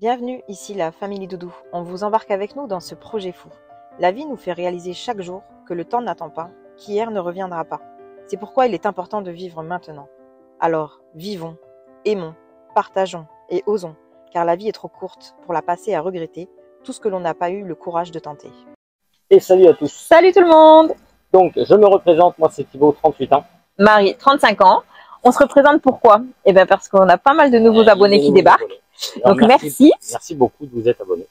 Bienvenue, ici la Famille Doudou. On vous embarque avec nous dans ce projet fou. La vie nous fait réaliser chaque jour que le temps n'attend pas, qu'hier ne reviendra pas. C'est pourquoi il est important de vivre maintenant. Alors, vivons, aimons, partageons et osons, car la vie est trop courte pour la passer à regretter tout ce que l'on n'a pas eu le courage de tenter. Et salut à tous. Salut tout le monde! Donc, je me représente, moi c'est Thibaut, 38 ans. Marie, 35 ans. On se représente pourquoi? Eh bien parce qu'on a pas mal de nouveaux abonnés qui débarquent. Alors, Donc merci. Merci beaucoup de vous être abonnés.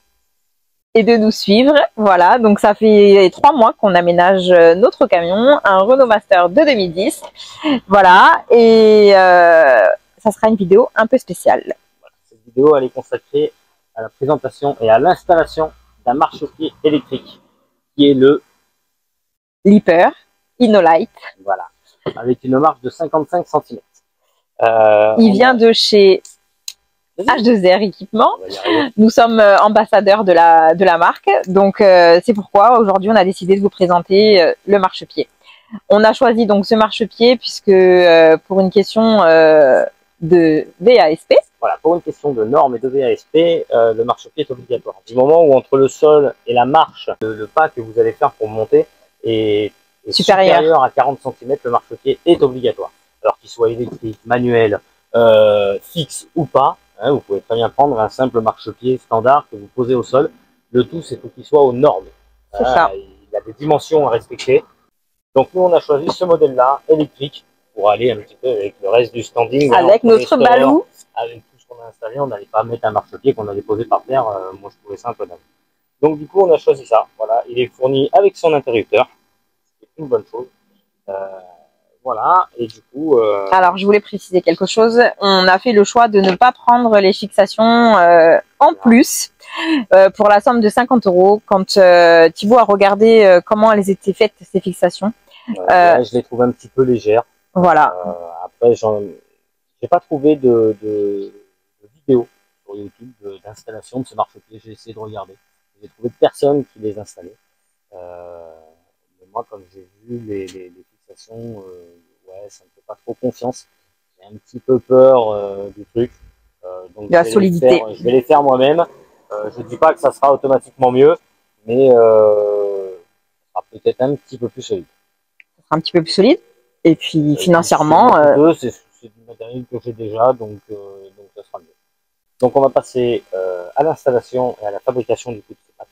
Et de nous suivre. Voilà, donc ça fait 3 mois qu'on aménage notre camion, un Renault Master de 2010. Voilà, et ça sera une vidéo un peu spéciale. Voilà, cette vidéo elle est consacrée à la présentation et à l'installation d'un marchepied électrique qui est le Leaper InnoLight. Voilà, avec une marche de 55 cm. Il vient de chez H2R Équipement. Nous sommes ambassadeurs de la marque, donc c'est pourquoi aujourd'hui on a décidé de vous présenter le marchepied. On a choisi donc ce marchepied puisque pour une question de VASP. Voilà, pour une question de normes et de VASP, le marchepied est obligatoire. Du moment où entre le sol et la marche, le pas que vous allez faire pour monter est supérieur à 40 cm, le marchepied est obligatoire. Alors qu'il soit électrique, manuel, fixe ou pas, hein, vous pouvez très bien prendre un simple marchepied standard que vous posez au sol. Le tout, c'est qu'il soit aux normes. C'est ça. Il a des dimensions à respecter. Donc nous, on a choisi ce modèle-là, électrique, pour aller un petit peu avec le reste du standing. Avec notre balou. Avec tout ce qu'on a installé, on n'allait pas mettre un marchepied qu'on allait poser par terre. Moi, je trouvais ça un peu dingue. Donc du coup, on a choisi ça. Voilà, il est fourni avec son interrupteur. C'est une bonne chose. Voilà, et du coup... Alors, je voulais préciser quelque chose. On a fait le choix de ne pas prendre les fixations en plus pour la somme de 50 €. Quand Thibaut a regardé comment elles étaient faites, ces fixations. Je les trouve un petit peu légères. Voilà. Après, j'ai pas trouvé de vidéo sur YouTube d'installation de ce marchepied. J'ai essayé de regarder. J'ai trouvé personne qui les installait. Mais moi, comme j'ai vu les fixations, ouais, ça me fait pas trop confiance. J'ai un petit peu peur du truc. Donc de la solidité. Je vais les faire moi-même. Je dis pas que ça sera automatiquement mieux, mais ça sera peut-être un petit peu plus solide. Ça sera un petit peu plus solide. Et puis financièrement... C'est du matériel que j'ai déjà, donc ça sera mieux. Donc on va passer à l'installation et à la fabrication du coup de ces pattes.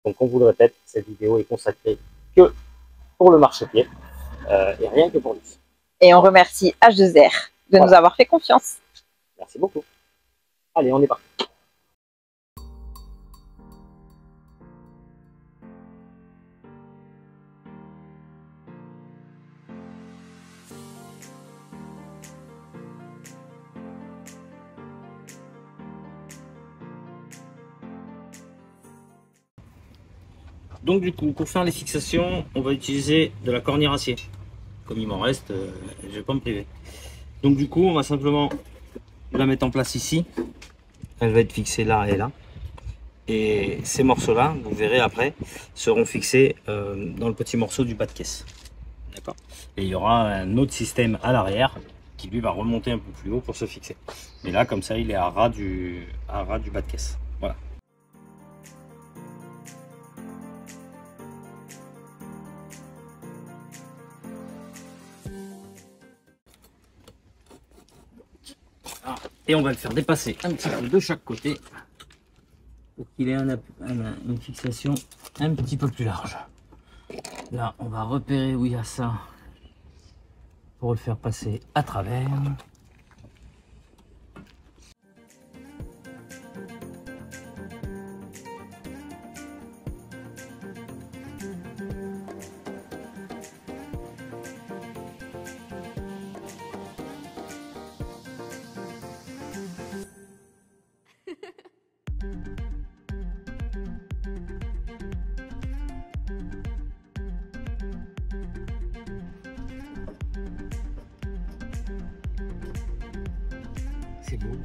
Donc on vous le répète, cette vidéo est consacrée que pour le marchepied et rien que pour lui. Et on remercie H2R de nous avoir fait confiance. Merci beaucoup. Allez, on est parti. Donc du coup, pour faire les fixations, on va utiliser de la cornière acier. Comme il m'en reste, je ne vais pas me priver. Donc du coup, on va simplement la mettre en place ici. Elle va être fixée là et là. Et ces morceaux-là, vous verrez après, seront fixés dans le petit morceau du bas de caisse. D'accord. Et il y aura un autre système à l'arrière qui lui va remonter un peu plus haut pour se fixer. Mais là, comme ça, il est à ras du bas de caisse. Voilà. Et on va le faire dépasser un petit peu de chaque côté pour qu'il ait une fixation un petit peu plus large. Là, on va repérer où il y a ça pour le faire passer à travers. C'est beau.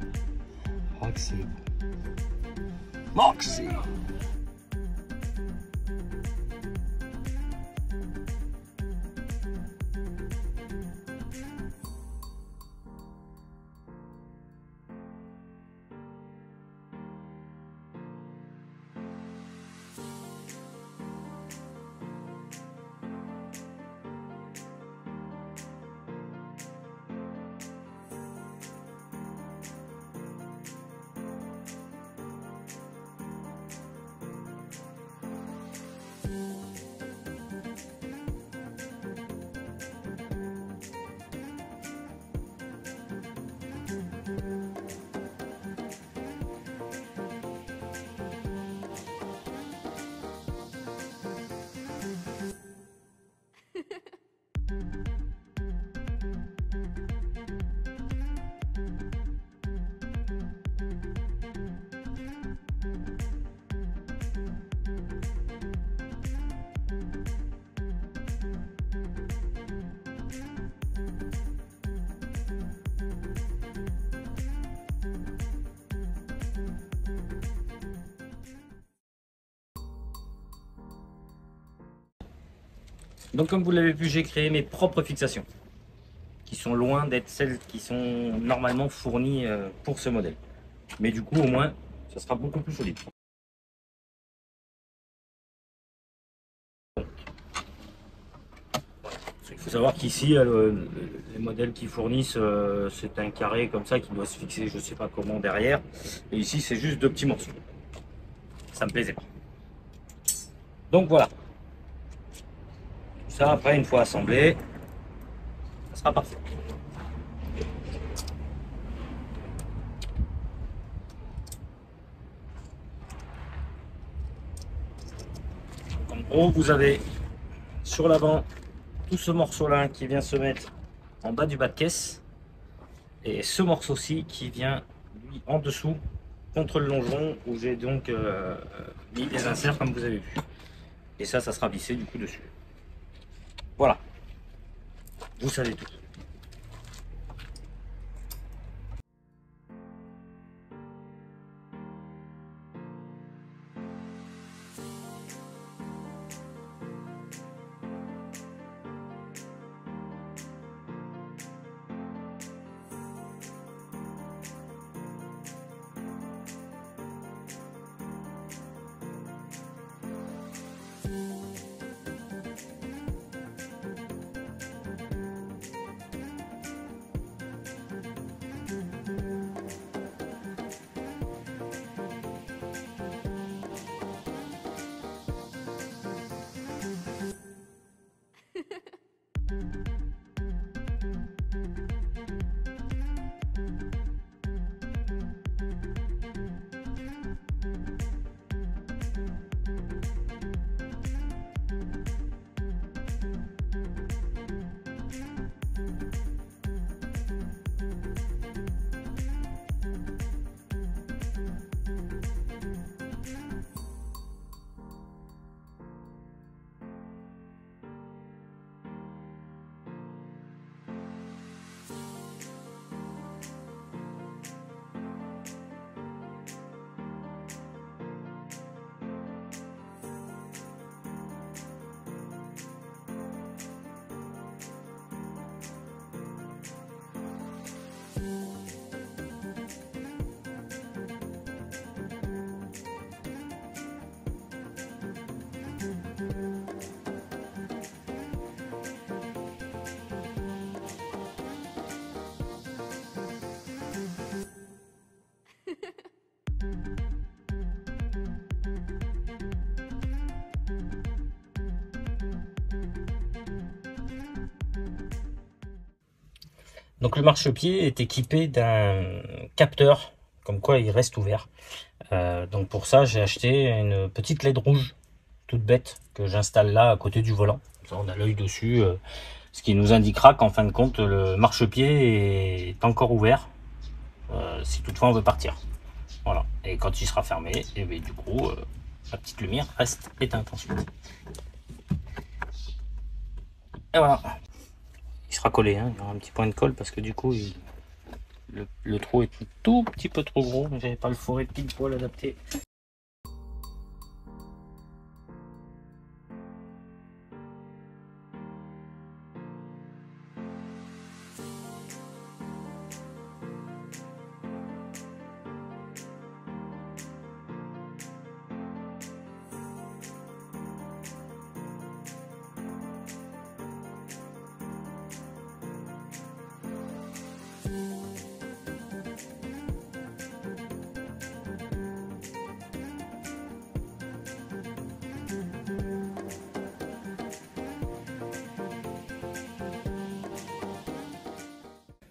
Roxy. Moxie. Donc comme vous l'avez vu, j'ai créé mes propres fixations, qui sont loin d'être celles qui sont normalement fournies pour ce modèle. Mais du coup, au moins, ça sera beaucoup plus solide. Il faut savoir qu'ici, les modèles qui fournissent, c'est un carré comme ça qui doit se fixer, je ne sais pas comment, derrière. Et ici, c'est juste 2 petits morceaux. Ça me plaisait pas. Donc voilà. Tout ça, après, une fois assemblé, ça sera parfait. En gros, vous avez sur l'avant tout ce morceau-là qui vient se mettre en bas du bas de caisse. Et ce morceau-ci qui vient, lui, en dessous, contre le longeron, où j'ai donc mis des inserts comme vous avez vu. Et ça sera vissé du coup dessus. Voilà. Vous savez tout. Donc le marchepied est équipé d'un capteur, comme quoi il reste ouvert. Donc pour ça, j'ai acheté une petite LED rouge, toute bête, que j'installe là à côté du volant. Ça, on a l'œil dessus, ce qui nous indiquera qu'en fin de compte, le marchepied est encore ouvert, si toutefois on veut partir. Voilà. Et quand il sera fermé, et bien, du coup, la petite lumière reste éteinte ensuite. Et voilà. Il sera collé, hein. Il y aura un petit point de colle parce que du coup, le trou est un tout petit peu trop gros, mais j'avais pas le fourré de pile poil adapté.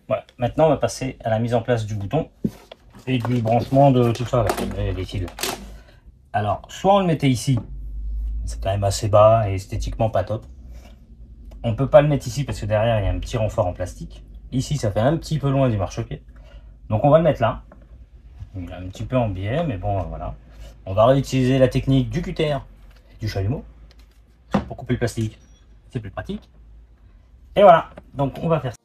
Voilà, maintenant on va passer à la mise en place du bouton et du branchement de tout ça, les fils. Alors, soit on le mettait ici, c'est quand même assez bas et esthétiquement pas top. On peut pas le mettre ici parce que derrière il y a un petit renfort en plastique. Ici ça fait un petit peu loin du marchepied. Donc on va le mettre là. Il est un petit peu en biais, mais bon voilà. On va réutiliser la technique du cutter, du chalumeau, pour couper le plastique. C'est plus pratique. Et voilà, donc on va faire ça.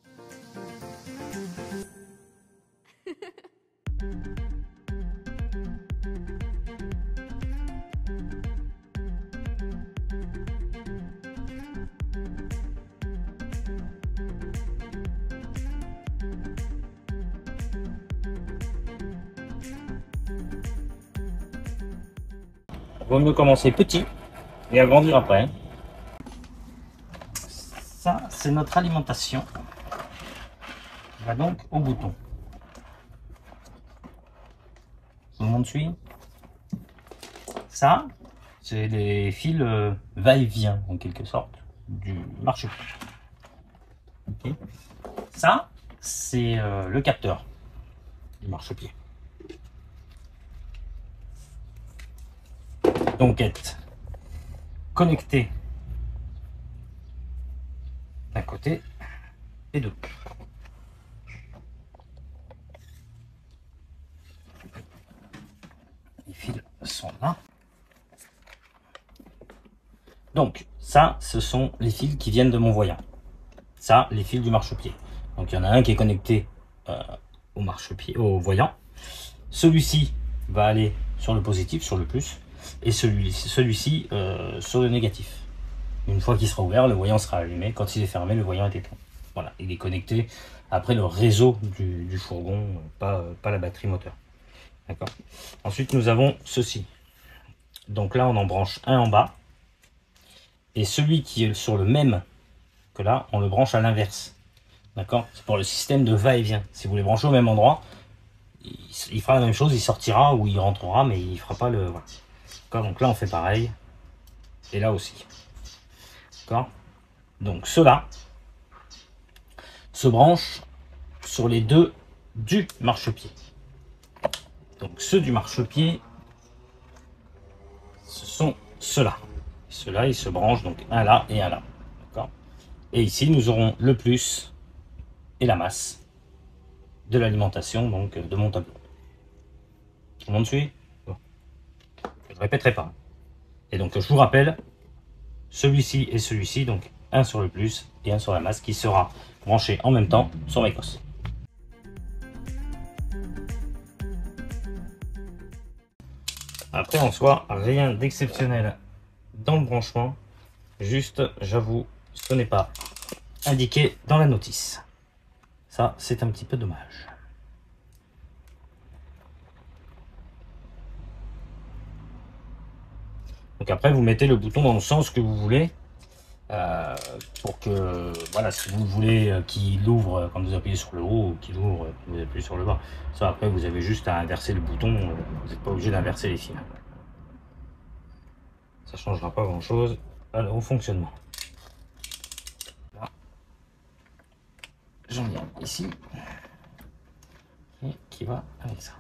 vaut mieux commencer petit et agrandir après. Ça, c'est notre alimentation. On va donc au bouton. Tout le monde suit? Ça, c'est les fils va-et-vient, en quelque sorte, du marchepied. Okay. Ça, c'est le capteur du marchepied. Donc, être connecté d'un côté et de l'autre. Les fils sont là. Donc, ça, ce sont les fils qui viennent de mon voyant. Ça, les fils du marchepied. Donc, il y en a un qui est connecté au marchepied, au voyant. Celui-ci va aller sur le positif, sur le plus, et celui-ci sur le négatif. Une fois qu'il sera ouvert, le voyant sera allumé. Quand il est fermé, le voyant est éteint. Voilà, il est connecté après le réseau du fourgon, pas la batterie moteur. D'accord. Ensuite, nous avons ceci. Donc là, on en branche un en bas. Et celui qui est sur le même que là, on le branche à l'inverse. D'accord. C'est pour le système de va-et-vient. Si vous les branchez au même endroit, il fera la même chose, il sortira ou il rentrera, mais il fera pas le... Voilà. D'accord. Donc là, on fait pareil. Et là aussi. D'accord. Donc ceux-là se branchent sur les deux du marchepied. Donc ceux du marchepied, ce sont ceux-là. Ceux-là, ils se branchent donc un là et un là. D'accord. Et ici, nous aurons le plus et la masse de l'alimentation donc de mon tableau. Tout le monde suit? Bon. Je ne répéterai pas. Et donc je vous rappelle, celui-ci et celui-ci, donc un sur le plus et un sur la masse, qui sera branché en même temps sur mes cosses. Après, en soi, rien d'exceptionnel dans le branchement. Juste, j'avoue, ce n'est pas indiqué dans la notice. Ça, c'est un petit peu dommage. Donc après, vous mettez le bouton dans le sens que vous voulez. Pour que, voilà, si vous voulez qu'il ouvre quand vous appuyez sur le haut ou qu'il ouvre quand vous appuyez sur le bas. Ça, après, vous avez juste à inverser le bouton. Vous n'êtes pas obligé d'inverser les fils. Ça ne changera pas grand-chose au fonctionnement. Là, j'en viens ici. Et qui va avec ça.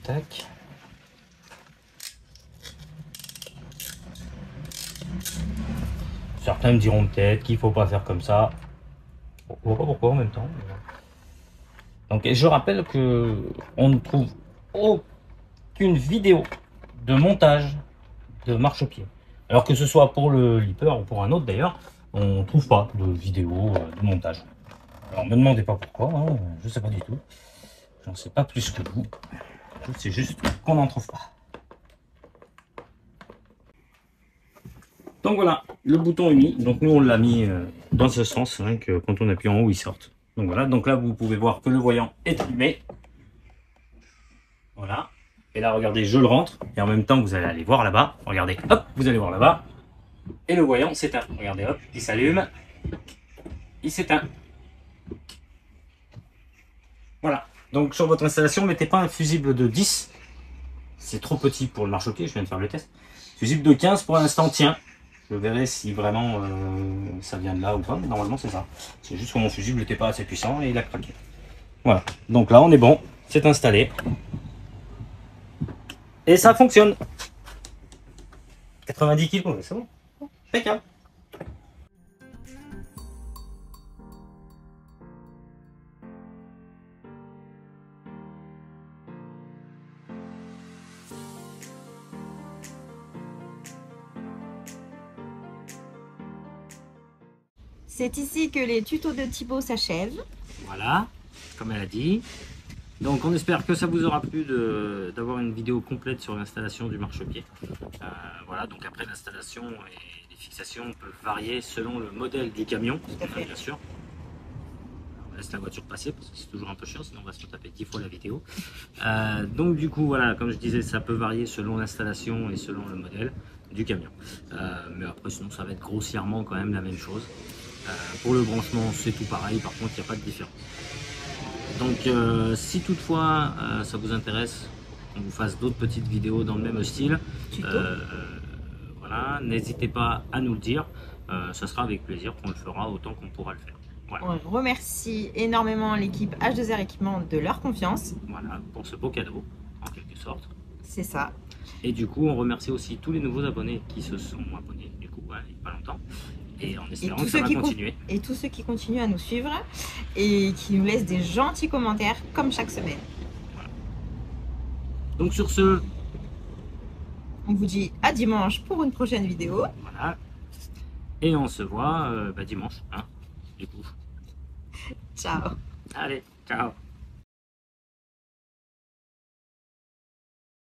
Tac. Certains me diront peut-être qu'il ne faut pas faire comme ça. On ne voit pas pourquoi en même temps. Donc, je rappelle que on ne trouve aucune vidéo de montage de marchepied. Alors que ce soit pour le Leaper ou pour un autre d'ailleurs, on ne trouve pas de vidéo de montage. Alors ne me demandez pas pourquoi, hein, je ne sais pas du tout. J'en sais pas plus que vous. C'est juste qu'on n'en trouve pas. Donc voilà, le bouton est mis. Donc nous on l'a mis dans ce sens, hein, que quand on appuie en haut il sorte. Donc voilà, donc là vous pouvez voir que le voyant est allumé. Voilà. Et là regardez, je le rentre. Et en même temps vous allez aller voir là-bas. Regardez, hop, vous allez voir là-bas. Et le voyant s'éteint. Regardez, hop, il s'allume. Il s'éteint. Voilà. Donc sur votre installation, mettez pas un fusible de 10. C'est trop petit pour le marchepied, je viens de faire le test. Fusible de 15 pour l'instant tient. Je verrai si vraiment ça vient de là ou pas. Mais normalement c'est ça. C'est juste que mon fusible n'était pas assez puissant et il a craqué. Voilà. Donc là on est bon. C'est installé. Et ça fonctionne. 90 kg, c'est bon. Impeccable. C'est ici que les tutos de Thibaut s'achèvent. Voilà, comme elle a dit. Donc on espère que ça vous aura plu d'avoir une vidéo complète sur l'installation du marchepied. Voilà, donc après l'installation et les fixations peuvent varier selon le modèle du camion, bien sûr. On laisse la voiture passer parce que c'est toujours un peu chiant, sinon on va se taper 10 fois la vidéo. Donc du coup, voilà, comme je disais, ça peut varier selon l'installation et selon le modèle du camion. Mais après, sinon, ça va être grossièrement quand même la même chose. Pour le branchement, c'est tout pareil, par contre, il n'y a pas de différence. Donc, si toutefois ça vous intéresse, qu'on vous fasse d'autres petites vidéos dans le même style, voilà, n'hésitez pas à nous le dire. Ça sera avec plaisir qu'on le fera autant qu'on pourra le faire. Voilà. On remercie énormément l'équipe H2R Équipement de leur confiance. Voilà, pour ce beau cadeau, en quelque sorte. C'est ça. Et du coup, on remercie aussi tous les nouveaux abonnés qui se sont abonnés, du coup, il n'y a pas longtemps. Et en espérant que ça va continuer. Et tous ceux qui continuent à nous suivre et qui nous laissent des gentils commentaires comme chaque semaine. Voilà. Donc sur ce, on vous dit à dimanche pour une prochaine vidéo. Voilà. Et on se voit dimanche, hein, du coup. Ciao. Allez, ciao.